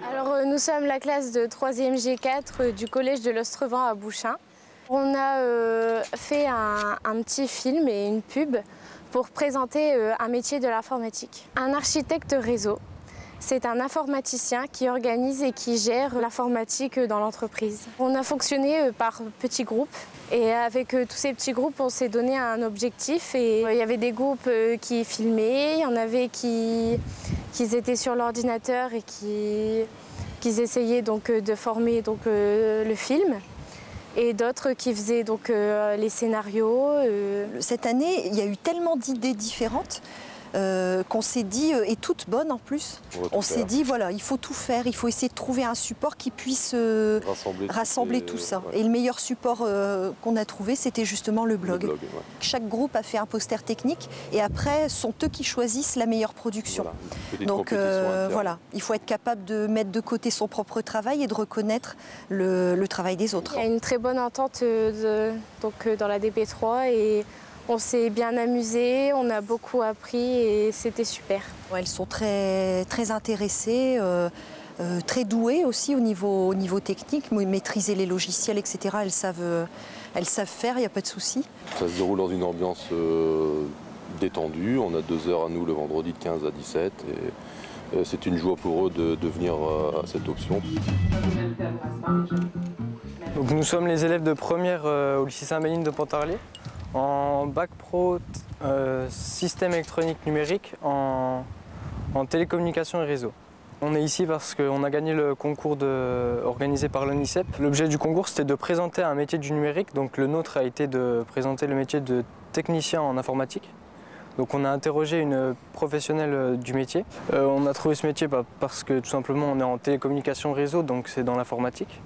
Alors nous sommes la classe de 3e G4 du collège de l'Ostrevent à Bouchain. On a fait un petit film et une pub pour présenter un métier de l'informatique. Un architecte réseau, c'est un informaticien qui organise et qui gère l'informatique dans l'entreprise. On a fonctionné par petits groupes et avec tous ces petits groupes, on s'est donné un objectif et il y avait des groupes qui filmaient, il y en avait qui étaient sur l'ordinateur et qui essayaient donc de former donc, le film. Et d'autres qui faisaient donc les scénarios. Cette année, il y a eu tellement d'idées différentes qu'on s'est dit, et toutes bonnes en plus, on s'est dit voilà, il faut tout faire, il faut essayer de trouver un support qui puisse rassembler tout ça. Ouais. Et le meilleur support qu'on a trouvé, c'était justement le blog. Ouais. Chaque groupe a fait un poster technique et après, sont eux qui choisissent la meilleure production. Voilà. Donc voilà, il faut être capable de mettre de côté son propre travail et de reconnaître le travail des autres. Il y a une très bonne entente dans la DP3 et on s'est bien amusé, on a beaucoup appris et c'était super. Elles sont très intéressées, très douées aussi au niveau technique, maîtriser les logiciels, etc. Elles savent faire, il n'y a pas de souci. Ça se déroule dans une ambiance détendue. On a 2 heures à nous le vendredi de 15 à 17 et c'est une joie pour eux de venir à cette option. Donc nous sommes les élèves de première au lycée Sainte-Bénigne de Pontarlier. En bac pro système électronique numérique en télécommunication et réseau. On est ici parce qu'on a gagné le concours organisé par l'ONICEP. L'objet du concours, c'était de présenter un métier du numérique. Donc le nôtre a été de présenter le métier de technicien en informatique. Donc on a interrogé une professionnelle du métier. On a trouvé ce métier parce que tout simplement on est en télécommunication réseau, donc c'est dans l'informatique.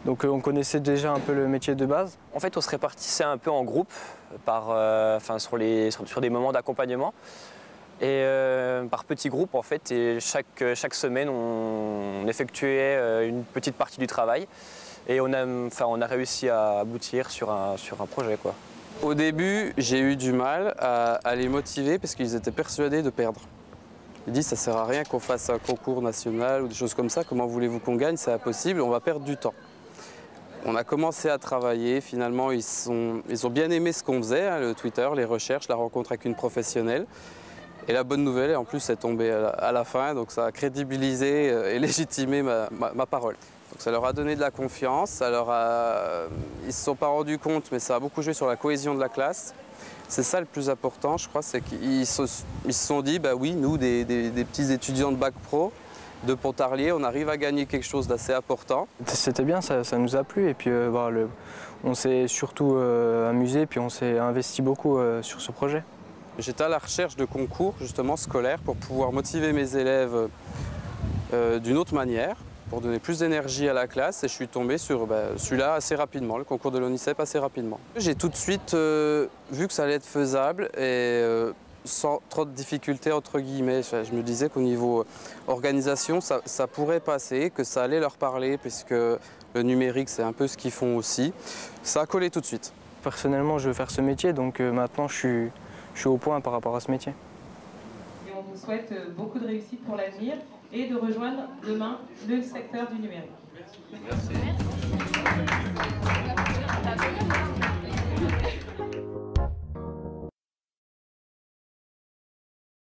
Donc on connaissait déjà un peu le métier de base. En fait, on se répartissait un peu en groupe sur des moments d'accompagnement et par petits groupes en fait. Et chaque semaine, on effectuait une petite partie du travail et on a réussi à aboutir sur un projet, quoi. Au début, j'ai eu du mal à les motiver parce qu'ils étaient persuadés de perdre. Ils disent ça sert à rien qu'on fasse un concours national ou des choses comme ça. Comment voulez-vous qu'on gagne? C'est impossible, on va perdre du temps. On a commencé à travailler, finalement ils ont bien aimé ce qu'on faisait, hein, le Twitter, les recherches, la rencontre avec une professionnelle. Et la bonne nouvelle, en plus, c'est tombé à la fin, donc ça a crédibilisé et légitimé ma parole. Donc ça leur a donné de la confiance, ils ne se sont pas rendus compte, mais ça a beaucoup joué sur la cohésion de la classe. C'est ça le plus important, je crois, c'est qu'ils se sont dit, bah oui, nous, des petits étudiants de bac pro, de Pontarlier, on arrive à gagner quelque chose d'assez important. C'était bien, ça nous a plu et puis on s'est surtout amusé puis on s'est investi beaucoup sur ce projet. J'étais à la recherche de concours justement scolaires pour pouvoir motiver mes élèves d'une autre manière, pour donner plus d'énergie à la classe et je suis tombé sur celui-là assez rapidement, le concours de l'ONICEP assez rapidement. J'ai tout de suite vu que ça allait être faisable et sans trop de difficultés entre guillemets. Je me disais qu'au niveau organisation, ça pourrait passer, que ça allait leur parler puisque le numérique c'est un peu ce qu'ils font aussi. Ça a collé tout de suite. Personnellement, je veux faire ce métier, donc maintenant je suis au point par rapport à ce métier. Et on vous souhaite beaucoup de réussite pour l'avenir et de rejoindre demain le secteur du numérique. Merci. Merci.